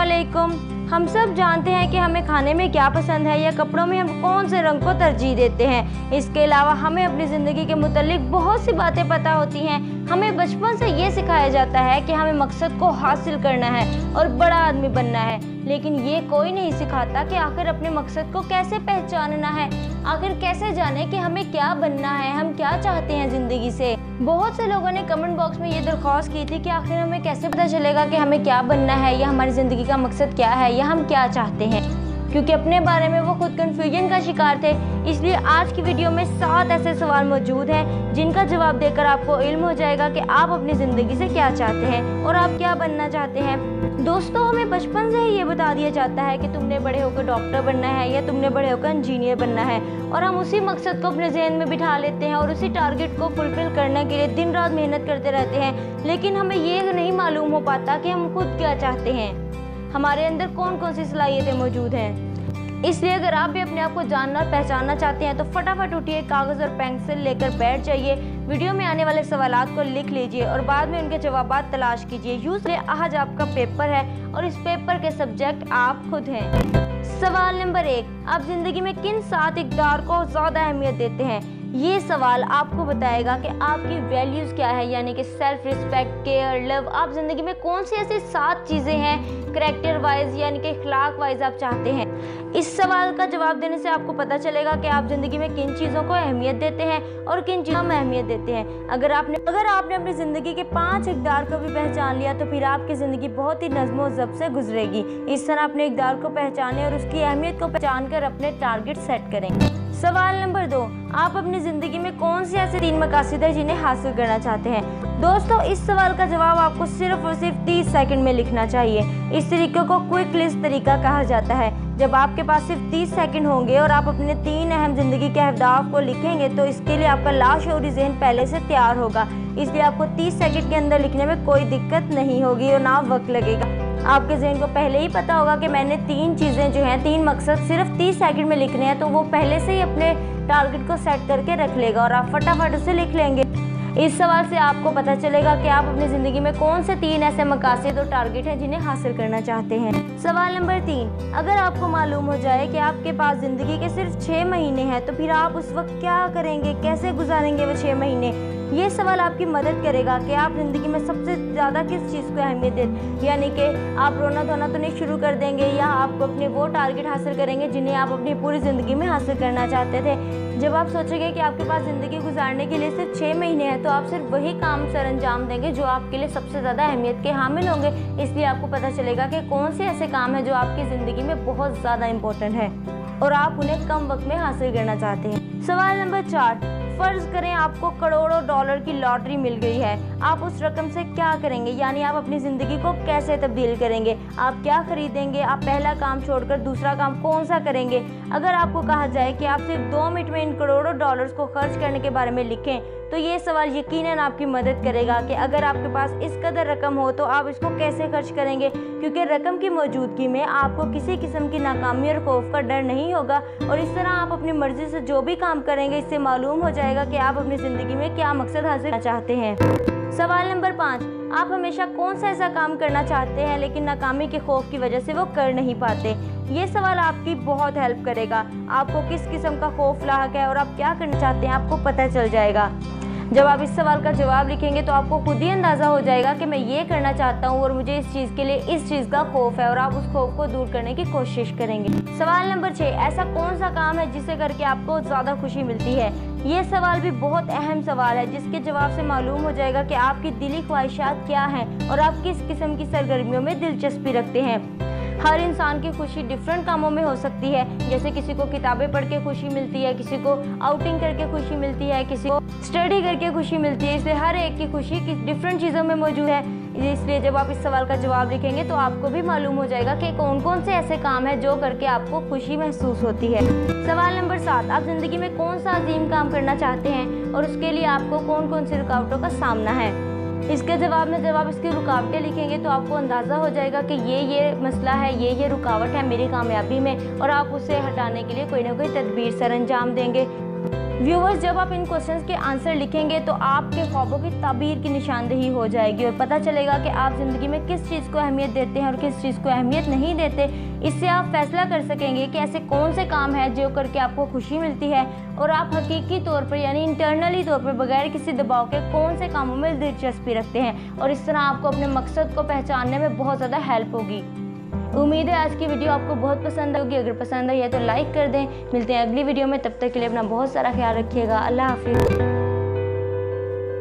अस्सलामुअलैकुम। हम सब जानते हैं कि हमें खाने में क्या पसंद है या कपड़ों में हम कौन से रंग को तरजीह देते हैं। इसके अलावा हमें अपनी ज़िंदगी के मुतालिक बहुत सी बातें पता होती हैं। हमें बचपन से ये सिखाया जाता है कि हमें मकसद को हासिल करना है और बड़ा आदमी बनना है, लेकिन ये कोई नहीं सिखाता कि आखिर अपने मकसद को कैसे पहचानना है। आखिर कैसे जाने कि हमें क्या बनना है, हम क्या चाहते हैं ज़िंदगी से। बहुत से लोगों ने कमेंट बॉक्स में ये दरख्वास्त की थी कि आखिर हमें कैसे पता चलेगा कि हमें क्या बनना है या हमारी ज़िंदगी का मकसद क्या है या हम क्या चाहते हैं, क्योंकि अपने बारे में वो खुद कन्फ्यूजन का शिकार थे। इसलिए आज की वीडियो में 7 ऐसे सवाल मौजूद हैं जिनका जवाब देकर आपको इल्म हो जाएगा कि आप अपनी ज़िंदगी से क्या चाहते हैं और आप क्या बनना चाहते हैं। दोस्तों, हमें बचपन से ही ये बता दिया जाता है कि तुमने बड़े होकर डॉक्टर बनना है या तुमने बड़े होकर इंजीनियर बनना है, और हम उसी मकसद को अपने जहन में बिठा लेते हैं और उसी टारगेट को फुलफिल करने के लिए दिन रात मेहनत करते रहते हैं। लेकिन हमें ये नहीं मालूम हो पाता कि हम खुद क्या चाहते हैं, हमारे अंदर कौन कौन सी सलाहियतें मौजूद हैं। इसलिए अगर आप भी अपने आप को जानना और पहचानना चाहते हैं तो फटाफट उठिए, कागज़ और पेंसिल लेकर बैठ जाइए, वीडियो में आने वाले सवालात को लिख लीजिए और बाद में उनके जवाबात तलाश कीजिए। यूज़ आज आपका पेपर है और इस पेपर के सब्जेक्ट आप खुद हैं। सवाल नंबर 1, आप ज़िंदगी में किन 7 इक़दार को ज़्यादा अहमियत देते हैं? ये सवाल आपको बताएगा कि आपकी वैल्यूज़ क्या है, यानी कि सेल्फ रिस्पेक्ट, केयर, लव। आप ज़िंदगी में कौन सी ऐसी 7 चीज़ें हैं करैक्टर वाइज यानी कि अखलाक वाइज आप चाहते हैं। इस सवाल का जवाब देने से आपको पता चलेगा कि आप ज़िंदगी में किन चीज़ों को अहमियत देते हैं और किन चीज़ों में अहमियत देते हैं। अगर आपने अपनी ज़िंदगी के 5 इक़दार को भी पहचान लिया तो फिर आपकी ज़िंदगी बहुत ही नज़्म और ज़ब्त से गुजरेगी। इस तरह अपने इक़दार को पहचानें और उसकी अहमियत को पहचान कर अपने टारगेट सेट करें। सवाल नंबर 2, आप अपनी ज़िंदगी में कौन सी ऐसे 3 मकासद है जिन्हें हासिल करना चाहते हैं? दोस्तों, इस सवाल का जवाब आपको सिर्फ और सिर्फ 30 सेकंड में लिखना चाहिए। इस तरीके को क्विक लिस्ट तरीका कहा जाता है। जब आपके पास सिर्फ 30 सेकंड होंगे और आप अपने 3 अहम ज़िंदगी के अहदाफ को लिखेंगे तो इसके लिए आपका लाशऊरी ज़हन पहले से तैयार होगा। इसलिए आपको 30 सेकंड के अंदर लिखने में कोई दिक्कत नहीं होगी और ना वक्त लगेगा। आपके ज़हन को पहले ही पता होगा कि मैंने 3 चीज़ें जो हैं, 3 मकसद सिर्फ 30 सेकंड में लिखने हैं, तो वो पहले से ही अपने टारगेट को सेट करके रख लेगा और आप फटाफट उसे लिख लेंगे। इस सवाल से आपको पता चलेगा कि आप अपनी ज़िंदगी में कौन से 3 ऐसे मकासद और टारगेट हैं जिन्हें हासिल करना चाहते हैं। सवाल नंबर 3, अगर आपको मालूम हो जाए कि आपके पास ज़िंदगी के सिर्फ 6 महीने हैं तो फिर आप उस वक्त क्या करेंगे, कैसे गुजारेंगे वो 6 महीने? ये सवाल आपकी मदद करेगा कि आप ज़िंदगी में सबसे ज़्यादा किस चीज़ को अहमियत दें, यानी कि आप रोना धोना तो नहीं शुरू कर देंगे या आप अपने वो टारगेट हासिल करेंगे जिन्हें आप अपनी पूरी ज़िंदगी में हासिल करना चाहते थे। जब आप सोचेंगे कि आपके पास ज़िंदगी गुजारने के लिए सिर्फ 6 महीने हैं तो आप सिर्फ वही काम सर अंजाम देंगे जो आपके लिए सबसे ज़्यादा अहमियत के हामिल होंगे। इसलिए आपको पता चलेगा कि कौन से ऐसे काम हैं जो आपकी ज़िंदगी में बहुत ज़्यादा इम्पोर्टेंट है और आप उन्हें कम वक्त में हासिल करना चाहते हैं। सवाल नंबर 4, फ़र्ज़ करें आपको करोड़ों डॉलर की लॉटरी मिल गई है, आप उस रकम से क्या करेंगे, यानी आप अपनी ज़िंदगी को कैसे तब्दील करेंगे, आप क्या खरीदेंगे, आप पहला काम छोड़कर दूसरा काम कौन सा करेंगे? अगर आपको कहा जाए कि आप सिर्फ 2 मिनट में इन करोड़ों डॉलर्स को खर्च करने के बारे में लिखें तो ये सवाल यकीनन आपकी मदद करेगा कि अगर आपके पास इस कदर रकम हो तो आप इसको कैसे खर्च करेंगे, क्योंकि रकम की मौजूदगी में आपको किसी किस्म की नाकामी और खौफ का डर नहीं होगा और इस तरह आप अपनी मर्जी से जो भी काम करेंगे इससे मालूम हो जाएगा कि आप अपनी ज़िंदगी में क्या मकसद हासिल करना चाहते हैं। सवाल नंबर 5, आप हमेशा कौन सा ऐसा काम करना चाहते हैं लेकिन नाकामी के खौफ की वजह से वो कर नहीं पाते? ये सवाल आपकी बहुत हेल्प करेगा। आपको किस किस्म का खौफ लाहक है और आप क्या करना चाहते हैं आपको पता चल जाएगा। जब आप इस सवाल का जवाब लिखेंगे तो आपको खुद ही अंदाज़ा हो जाएगा कि मैं ये करना चाहता हूँ और मुझे इस चीज़ के लिए इस चीज़ का खौफ है और आप उस खौफ को दूर करने की कोशिश करेंगे। सवाल नंबर 6, ऐसा कौन सा काम है जिसे करके आपको ज़्यादा खुशी मिलती है? ये सवाल भी बहुत अहम सवाल है जिसके जवाब से मालूम हो जाएगा कि आपकी दिली ख्वाहिशात क्या हैं और आप किस किस्म की सरगर्मियों में दिलचस्पी रखते हैं। हर इंसान की खुशी डिफरेंट कामों में हो सकती है, जैसे किसी को किताबें पढ़ के खुशी मिलती है, किसी को आउटिंग करके खुशी मिलती है, किसी को स्टडी करके खुशी मिलती है। इसलिए हर एक की खुशी डिफरेंट चीज़ों में मौजूद है। इसलिए जब आप इस सवाल का जवाब लिखेंगे तो आपको भी मालूम हो जाएगा कि कौन कौन से ऐसे काम हैं जो करके आपको खुशी महसूस होती है। सवाल नंबर 7, आप ज़िंदगी में कौन सा अजीम काम करना चाहते हैं और उसके लिए आपको कौन कौन सी रुकावटों का सामना है? इसके जवाब में जब आप इसकी रुकावटें लिखेंगे तो आपको अंदाज़ा हो जाएगा कि ये मसला है, ये रुकावट है मेरी कामयाबी में और आप उसे हटाने के लिए कोई ना कोई तदबीर सर अंजाम देंगे। व्यूवर्स, जब आप इन क्वेश्चंस के आंसर लिखेंगे तो आपके ख्वाबों की ताबीर की निशानदेही हो जाएगी और पता चलेगा कि आप ज़िंदगी में किस चीज़ को अहमियत देते हैं और किस चीज़ को अहमियत नहीं देते। इससे आप फैसला कर सकेंगे कि ऐसे कौन से काम हैं जो करके आपको खुशी मिलती है और आप हकीकी तौर पर यानी इंटरनली तौर पर बगैर किसी दबाव के कौन से कामों में दिलचस्पी रखते हैं, और इस तरह आपको अपने मकसद को पहचानने में बहुत ज़्यादा हेल्प होगी। उम्मीद है आज की वीडियो आपको बहुत पसंद होगी। अगर पसंद आई है तो लाइक कर दें। मिलते हैं अगली वीडियो में, तब तक के लिए अपना बहुत सारा ख्याल रखिएगा। अल्लाह हाफिज़।